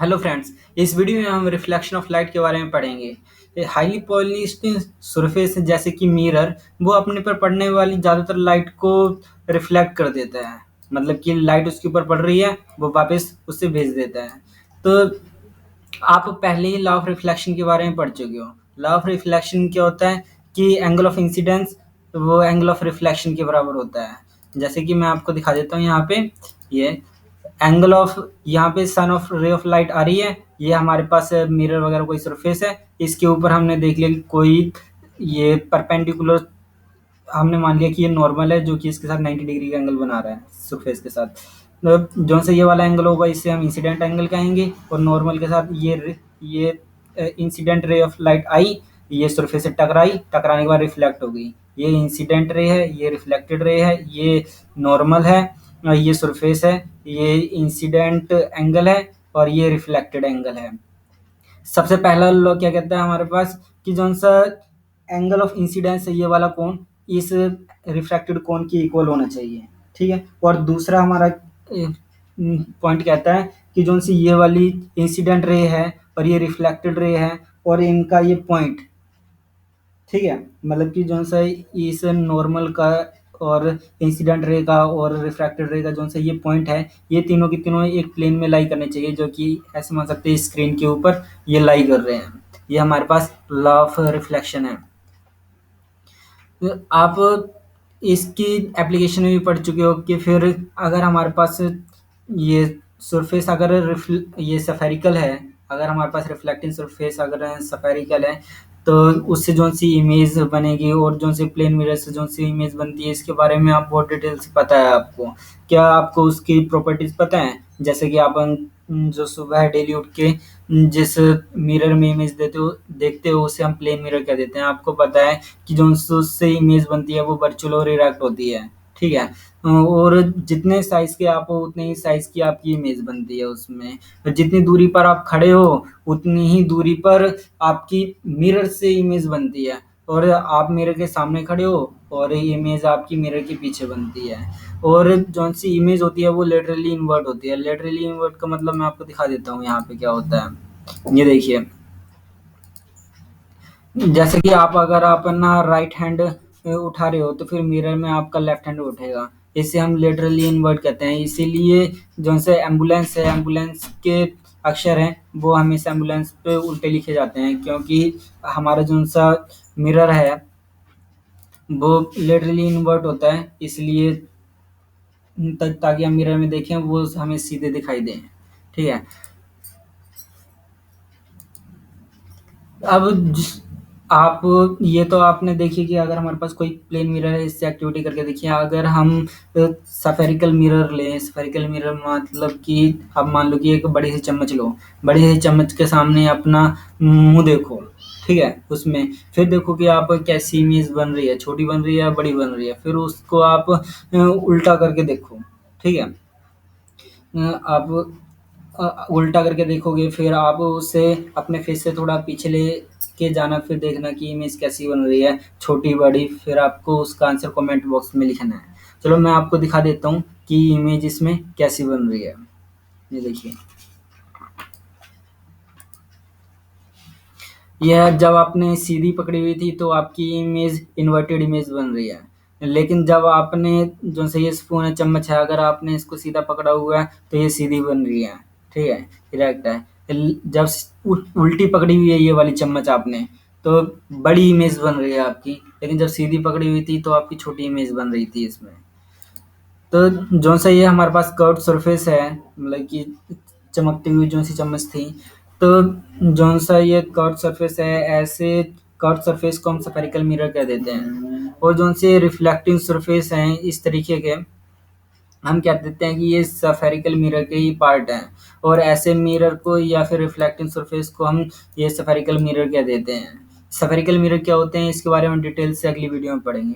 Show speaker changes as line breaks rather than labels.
Hello friends, इस video में हम रिफ्लेक्शन ऑफ लाइट के बारे में पढ़ेंगे। हाईली पॉलिश्ड सरफेस जैसे कि मिरर वो अपने पर पड़ने वाली ज़्यादातर लाइट को रिफ्लेक्ट कर देता है। मतलब कि लाइट उसके ऊपर पड़ रही है, वो वापस उससे भेज देता है। तो आप पहले ही लॉ ऑफ रिफ्लेक्शन के बारे में पढ़ चुके हो। लॉ ऑफ रिफ्लेक्शन क्या होता है कि एंगल ऑफ इंसिडेंस वो एंगल ऑफ रिफ्लेक्शन के बराबर होता है। जैसे कि मैं आपको दिखा देता हूँ यहाँ पे। ये एंगल ऑफ, यहाँ पे sun of ray of light आ रही है, ये हमारे पास मिरर वगैरह कोई सरफेस है, इसके ऊपर हमने देख लिया कि कोई ये परपेंडिकुलर, हमने मान लिया कि ये नॉर्मल है जो कि इसके साथ 90 डिग्री का एंगल बना रहा है सरफेस के साथ। तो जो से ये वाला एंगल होगा इसे हम इंसिडेंट एंगल कहेंगे, और नॉर्मल के साथ ये इंसिडेंट रे ऑफ लाइट आई, ये सरफेस से टकराई, टकराने के बाद रिफ्लेक्ट हो गई। ये इंसिडेंट रे है, ये रिफ्लेक्टेड रे है, ये नॉर्मल है, ये सरफेस है, ये इंसिडेंट एंगल है, और ये रिफ्लेक्टेड एंगल है। सबसे पहला लॉ क्या कहता है हमारे पास कि जो सा एंगल ऑफ इंसिडेंस है ये वाला कोण इस रिफ्रैक्टेड कोण की इक्वल होना चाहिए। ठीक है। और दूसरा हमारा पॉइंट कहता है कि जो सी ये वाली इंसिडेंट रे है और ये रिफ्लेक्टेड रे है और इनका ये पॉइंट, ठीक है, मतलब कि जो सा इस नॉर्मल का और इंसिडेंट रे का और रिफ्रैक्टेड रे का जो सा ये पॉइंट है, ये तीनों की तीनों एक प्लेन में लाई करने चाहिए, जो कि ऐसे मान सकते हैं स्क्रीन के ऊपर ये लाई कर रहे हैं। ये हमारे पास लॉ ऑफ रिफ्लेक्शन है। आप इसकी एप्लीकेशन में भी पढ़ चुके हो कि फिर अगर हमारे पास ये सरफेस अगर ये सफेरिकल है, अगर हमारे पास रिफ्लेक्टिंग सरफेस अगर सफेरिकल है, तो उससे जो सी इमेज बनेगी और जो सी प्लेन मिरर से जो सी इमेज बनती है, इसके बारे में आप बहुत डिटेल से पता है आपको। क्या आपको उसकी प्रॉपर्टीज पता है? जैसे कि आप जो सुबह डेली उठ के जिस मिरर में इमेज देखते हो उसे हम प्लेन मिरर कह देते हैं। आपको पता है कि जो उससे इमेज बनती है वो वर्चुअल और रिएक्ट होती है। ठीक है। और जितने साइज के आप हो उतने ही साइज की आपकी इमेज बनती है उसमें। जितनी दूरी पर आप खड़े हो उतनी ही दूरी पर आपकी मिरर से इमेज बनती है, और आप मिरर के सामने खड़े हो और इमेज आपकी मिरर के पीछे बनती है। और जो सी इमेज होती है वो लेटरली इन्वर्ट होती है। लेटरली इन्वर्ट का मतलब मैं आपको दिखा देता हूँ यहाँ पे क्या होता है। ये देखिए, जैसे कि आप अगर आप ना राइट हैंड उठा रहे हो तो फिर मिरर में आपका लेफ्ट हैंड उठेगा। इसे हम लेटरली इन्वर्ट कहते हैं। इसीलिए जो से एम्बुलेंस है, एम्बुलेंस के अक्षर हैं वो हमेशा एम्बुलेंस पे उल्टे लिखे जाते हैं, क्योंकि हमारा जो सा मिरर है वो लेटरली इन्वर्ट होता है, इसलिए ताकि हम मिरर में देखें वो हमें सीधे दिखाई दें। ठीक है। अब आप ये तो आपने देखी कि अगर हमारे पास कोई प्लेन मिरर है इससे एक्टिविटी करके देखिए। अगर हम सफेरिकल मिरर लें, सफेरिकल मिरर मतलब कि अब मान लो कि एक बड़ी सी चम्मच लो, बड़ी सी चम्मच के सामने अपना मुंह देखो। ठीक है। उसमें फिर देखो कि आप कैसी इमेज बन रही है, छोटी बन रही है, बड़ी बन रही है। फिर उसको आप उल्टा करके देखो। ठीक है। आप उल्टा करके देखोगे, फिर आप उसे अपने फेस से थोड़ा पीछे ले के जाना, फिर देखना कि इमेज कैसी बन रही है, छोटी बड़ी। फिर आपको उसका आंसर कमेंट बॉक्स में लिखना है। चलो मैं आपको दिखा देता हूँ कि इमेज इसमें कैसी बन रही है। ये देखिए, यह जब आपने सीधी पकड़ी हुई थी तो आपकी इमेज इन्वर्टेड इमेज बन रही है। लेकिन जब आपने जो से ये स्पून है, चम्मच है, अगर आपने इसको सीधा पकड़ा हुआ है तो ये सीधी बन रही है। ठीक है, करेक्ट है। जब उल्टी पकड़ी हुई है ये वाली चम्मच आपने, तो बड़ी इमेज बन रही है आपकी। लेकिन जब सीधी पकड़ी हुई थी तो आपकी छोटी इमेज बन रही थी इसमें। तो जो सा ये हमारे पास कर्व सरफेस है, मतलब कि चमकती हुई जो सी चम्मच थी, तो जो सा ये कर्व सरफेस है, ऐसे कर्व सरफेस को हम स्फेरिकल मिरर कह देते हैं। और जो से रिफ्लेक्टिंग सरफेस हैं इस तरीके के, हम क्या देते हैं कि ये स्फेरिकल मिरर के ही पार्ट हैं। और ऐसे मिरर को या फिर रिफ्लेक्टिंग सरफेस को हम ये स्फेरिकल मिरर कह देते हैं। स्फेरिकल मिरर क्या होते हैं इसके बारे में डिटेल से अगली वीडियो में पढ़ेंगे।